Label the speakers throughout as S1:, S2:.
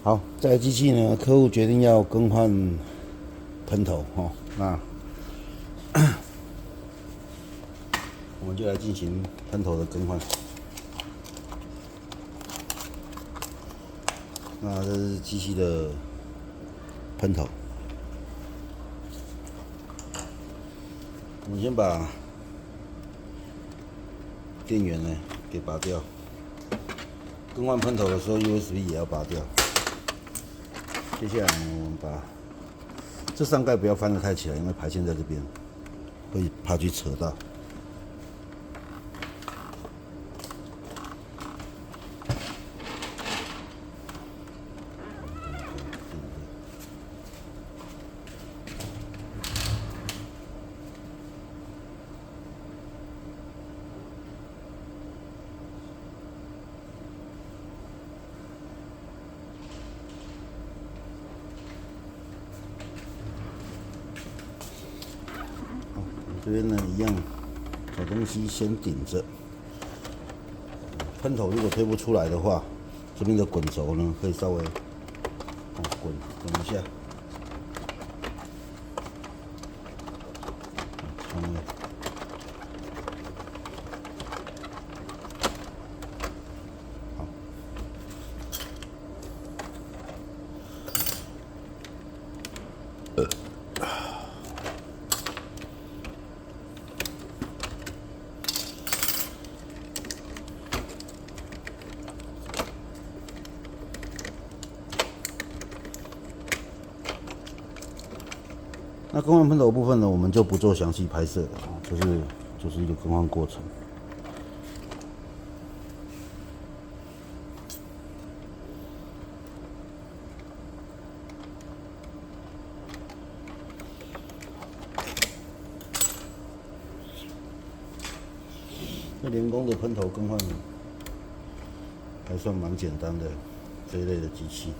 S1: 好，这台机器呢，客户决定要更换喷头哦，那我们就来进行喷头的更换。那这是机器的喷头，我们先把电源呢给拔掉，更换喷头的时候 USB 也要拔掉。接下来呢，我们把这上盖不要翻得太起来，因为排线在这边，会怕去扯到。这边呢一样，把东西先顶着。喷头如果推不出来的话，这边的滚轴呢可以稍微滚一下。那更换喷头部分呢，我们就不做详细拍摄了，就是一个更换过程。那联工的喷头更换还算蛮简单的这一类的机器。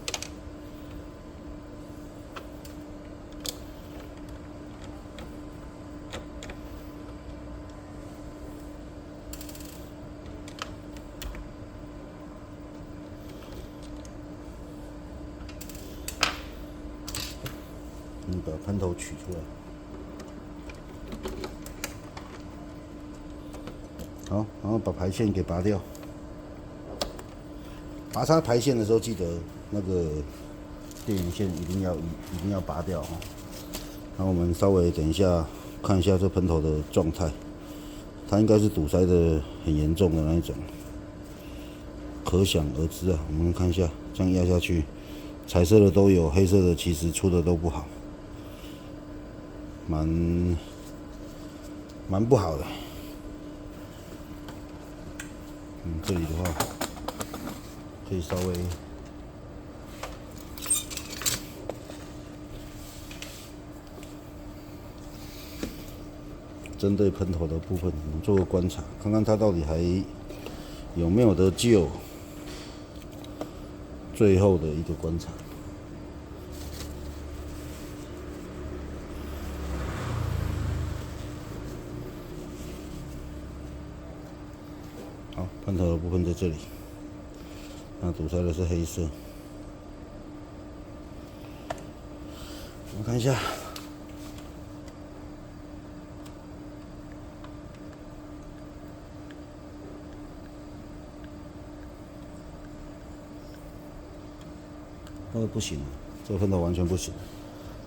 S1: 你把喷头取出来，好，然后把排线给拔掉。拔插排线的时候，记得那个电源线一定要拔掉哦。然后我们稍微等一下看一下这喷头的状态，它应该是堵塞的很严重的那一种，可想而知啊。我们看一下，这样压下去，彩色的都有，黑色的其实出的都不好。蛮不好的。这里的话可以稍微针对喷头的部分，我们做个观察，看看它到底还有没有得救。最后的一个观察。好，喷头的部分在这里，那堵塞的是黑色。我们看一下，那个不行了，这个喷头完全不行，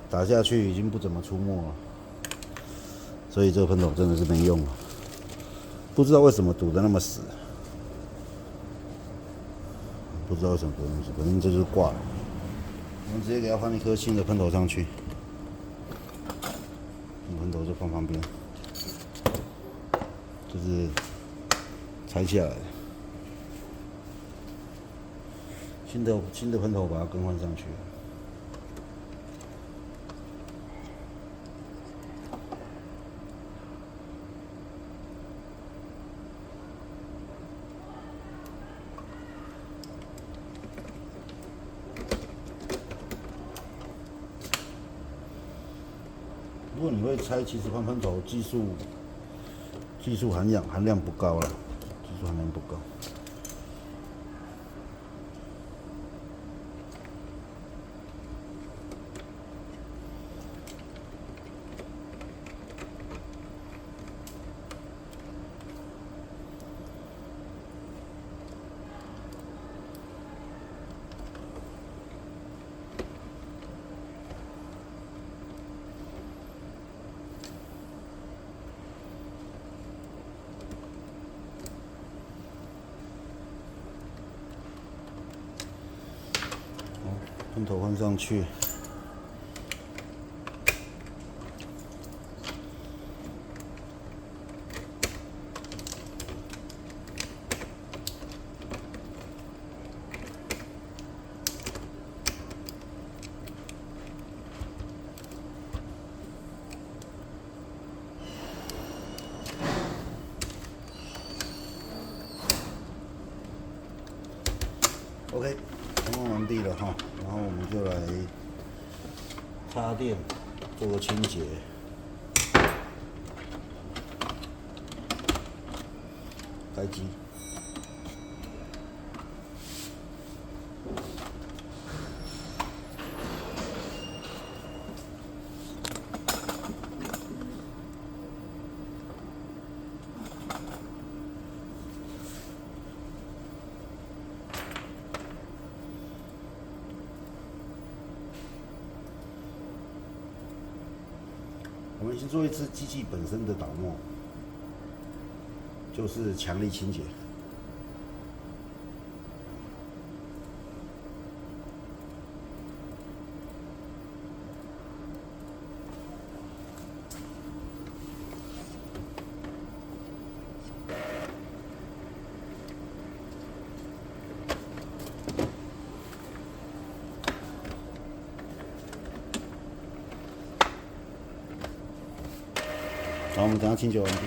S1: 打下去已经不怎么出没了，所以这个喷头真的是没用了。不知道为什么堵得那么死。不知道为什么不用死，反正这就是挂了。我们直接给它换一颗新的喷头上去，喷头就放旁边，就是拆下来的。新的喷头把它更换上去。如果你会拆，其实换喷头技术含量不高了，技术含量不高。喷头换上去。OK， 通完完毕了哈，然后我们就来插电，做个清洁。开机。我们先做一次机器本身的导墨，就是强力清洁。好，我们等下清洁完毕。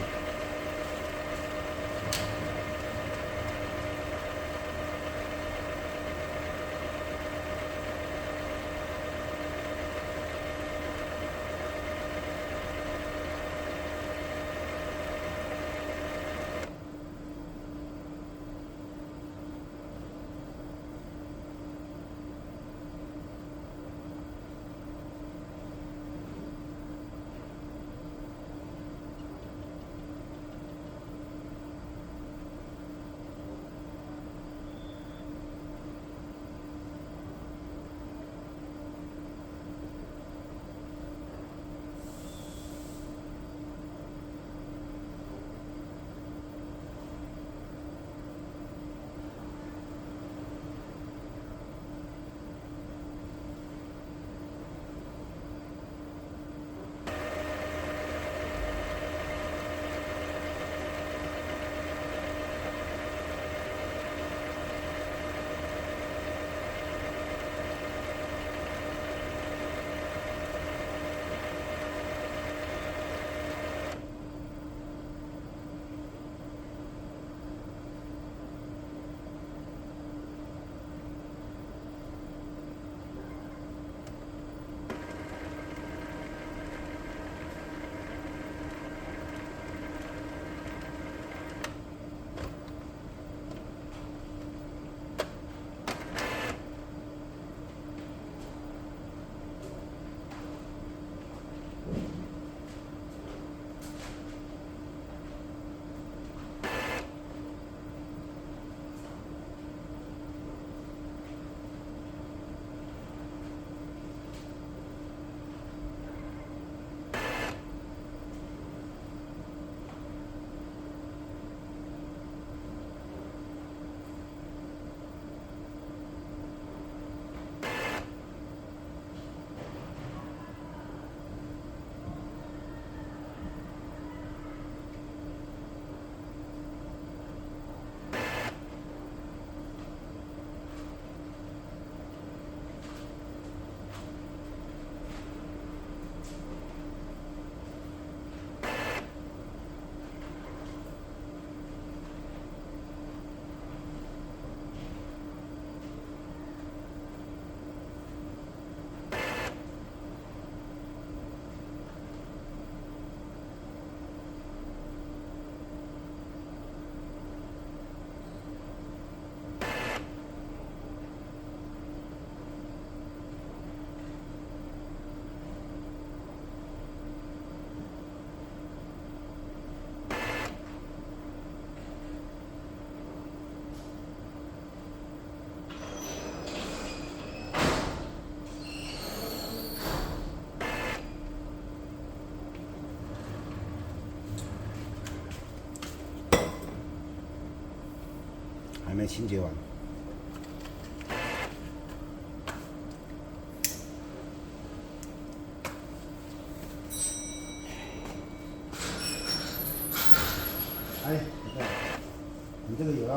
S1: 还没清洁完。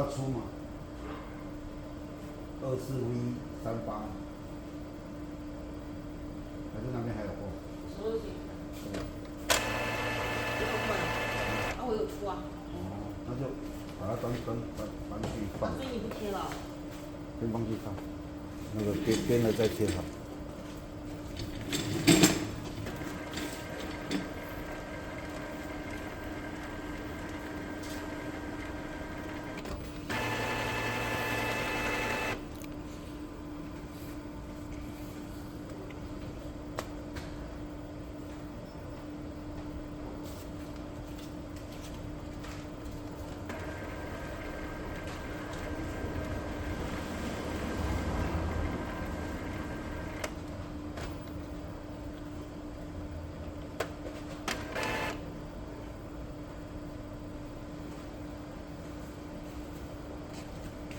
S1: 要出吗？24V38，还是那边还有货？
S2: 什么东西？这个款啊，我有出啊。
S1: 哦，那就把它搬去放。
S2: 所以你不贴了？
S1: 先放去放，那个边的再贴好。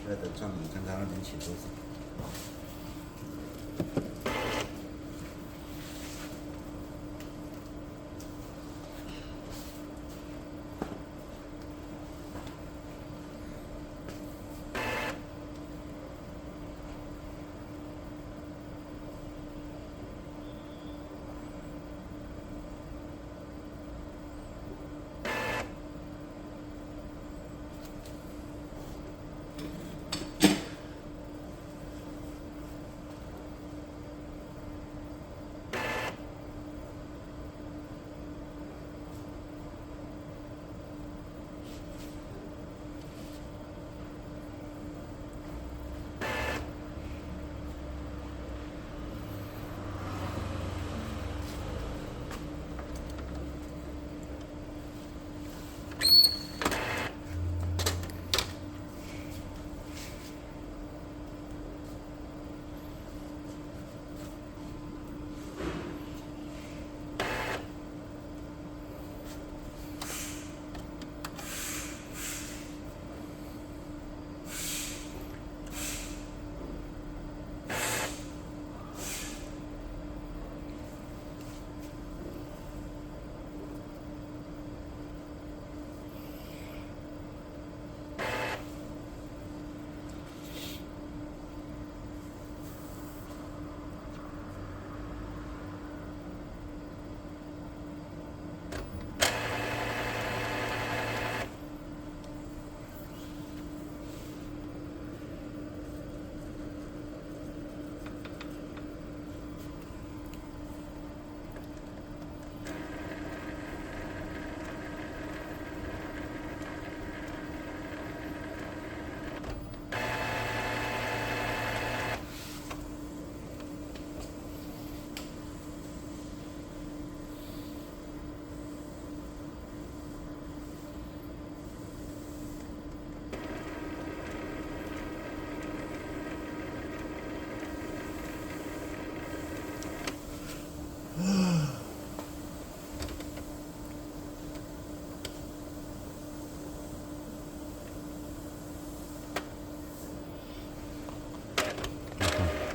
S1: 在等创意，看看那边写多少。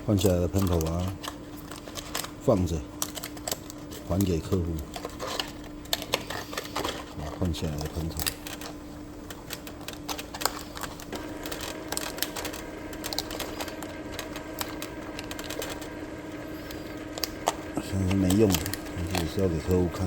S1: 换下来的喷头啊，放着，还给客户。换下来的喷头。虽然是没用的，但是也是要给客户看。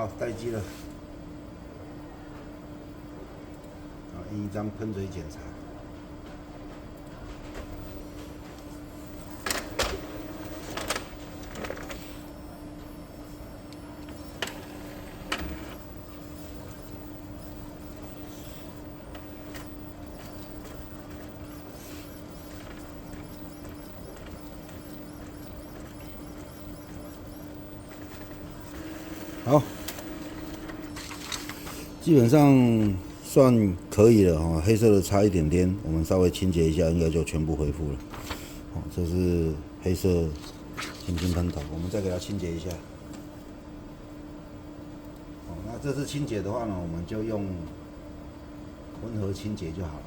S1: 好，待机了。印一张喷嘴检查。好，基本上算可以了哈。黑色的差一点点，我们稍微清洁一下，应该就全部恢复了。好，这是黑色清新喷头，我们再给它清洁一下。好，那这次清洁的话呢，我们就用温和清洁就好了。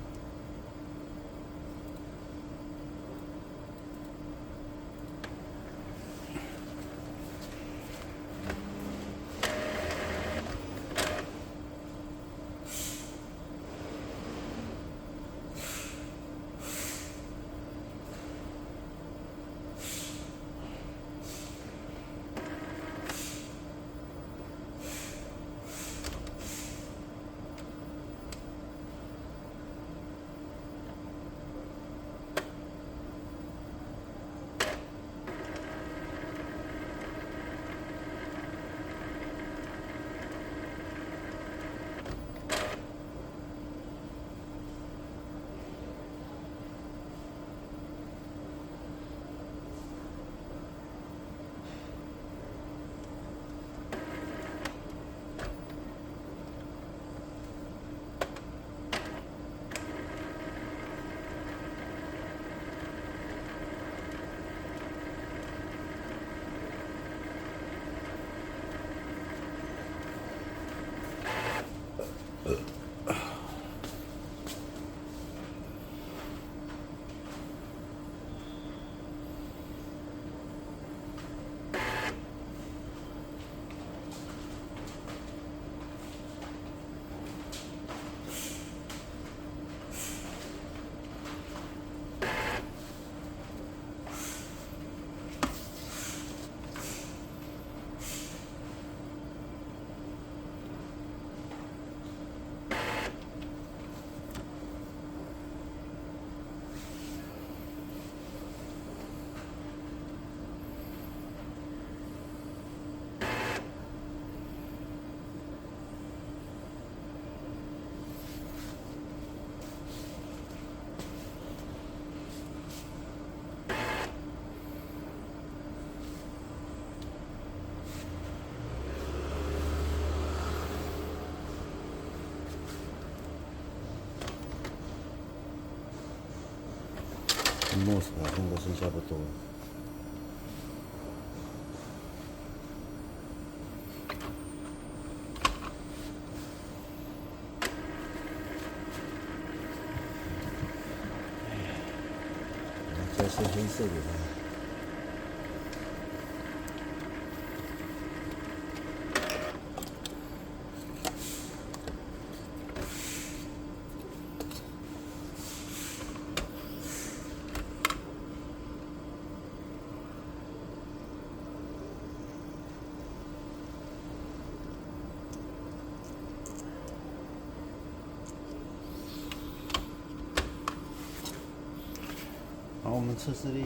S1: 墨水好像都剩下不多了。再是黑色的。好，我们测试力。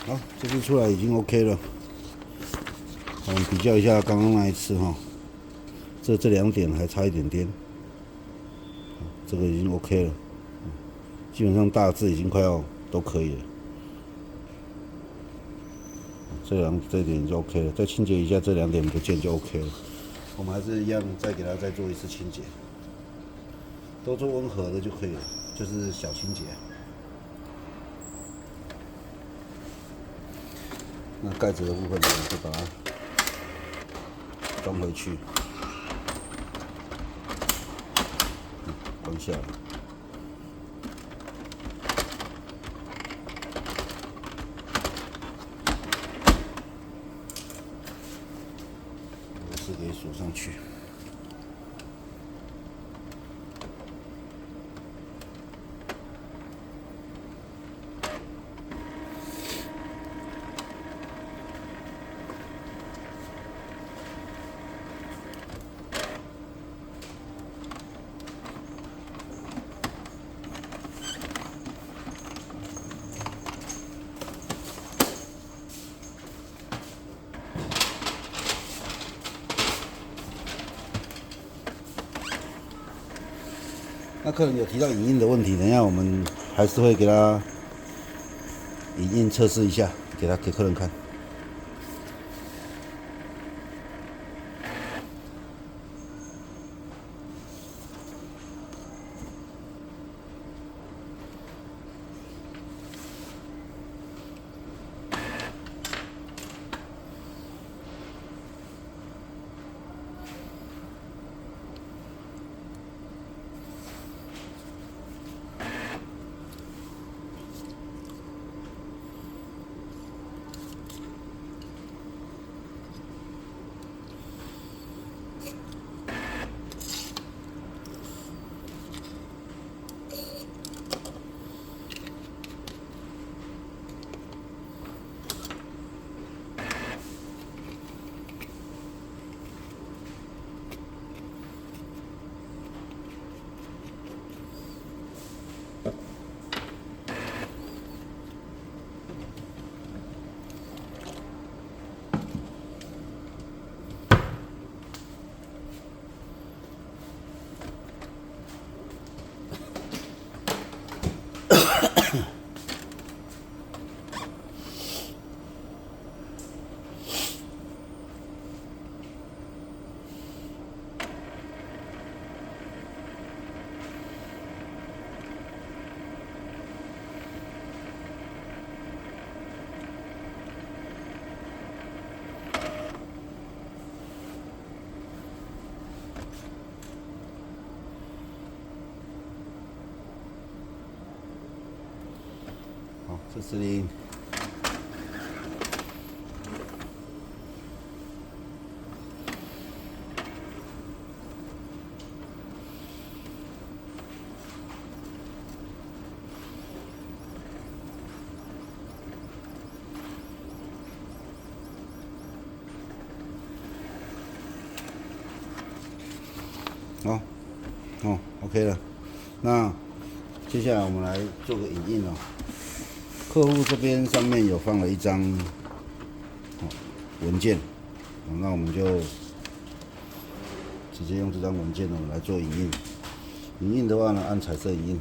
S1: 好，这次出来已经 OK 了。我们比较一下刚刚那一次哈，这两点还差一点点，这个已经 OK 了，基本上大致已经快要都可以了。这一点就 OK 了，再清洁一下这两点不见就 OK 了。我们还是一样再给它再做一次清洁，都做温和的就可以了，就是小清洁。那盖子的部分我们就把它装回去，关下来。式给锁上去。那客人有提到影印的问题，等一下我们还是会给他影印测试一下，给客人看。好，这是零。好，OK 了。那接下来我们来做个影印哦。客户这边上面有放了一张文件，那我们就直接用这张文件呢来做影印。影印的话呢，按彩色影印。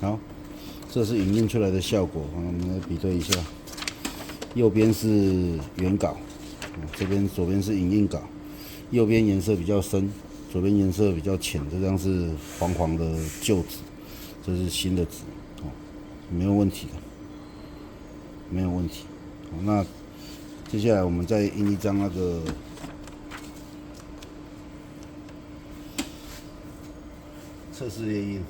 S1: 好，这是影印出来的效果，我们来比对一下。右边是原稿，这边左边是影印稿，右边颜色比较深，左边颜色比较浅，这张是黄黄的旧纸，这是新的纸，没有问题的，没有问题。那接下来我们再印一张那个测试列印。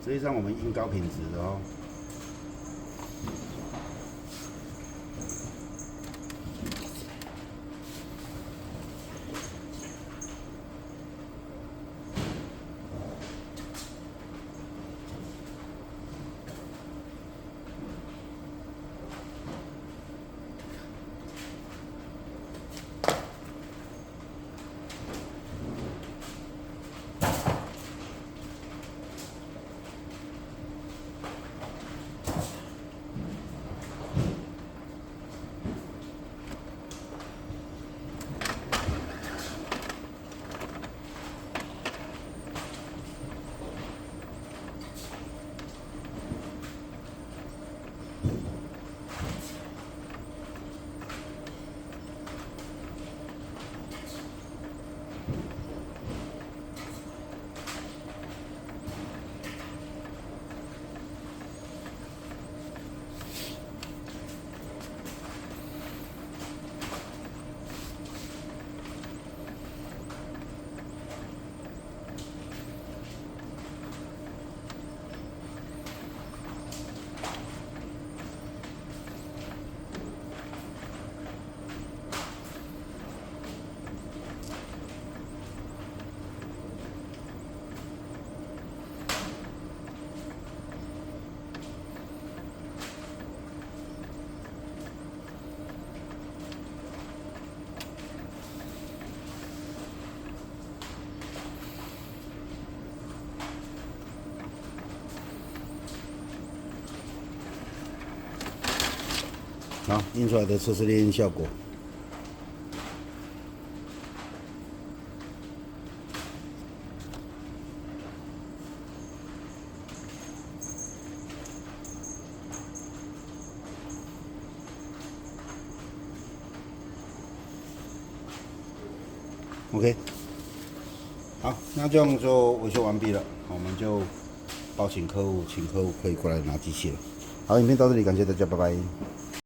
S1: 这一张我们印高品质的哦。好，印出来的测试猎鹰效果。OK， 好，那这样就维修完毕了，我们就报请客户，请客户可以过来拿机器了。好，影片到这里，感谢大家，拜拜。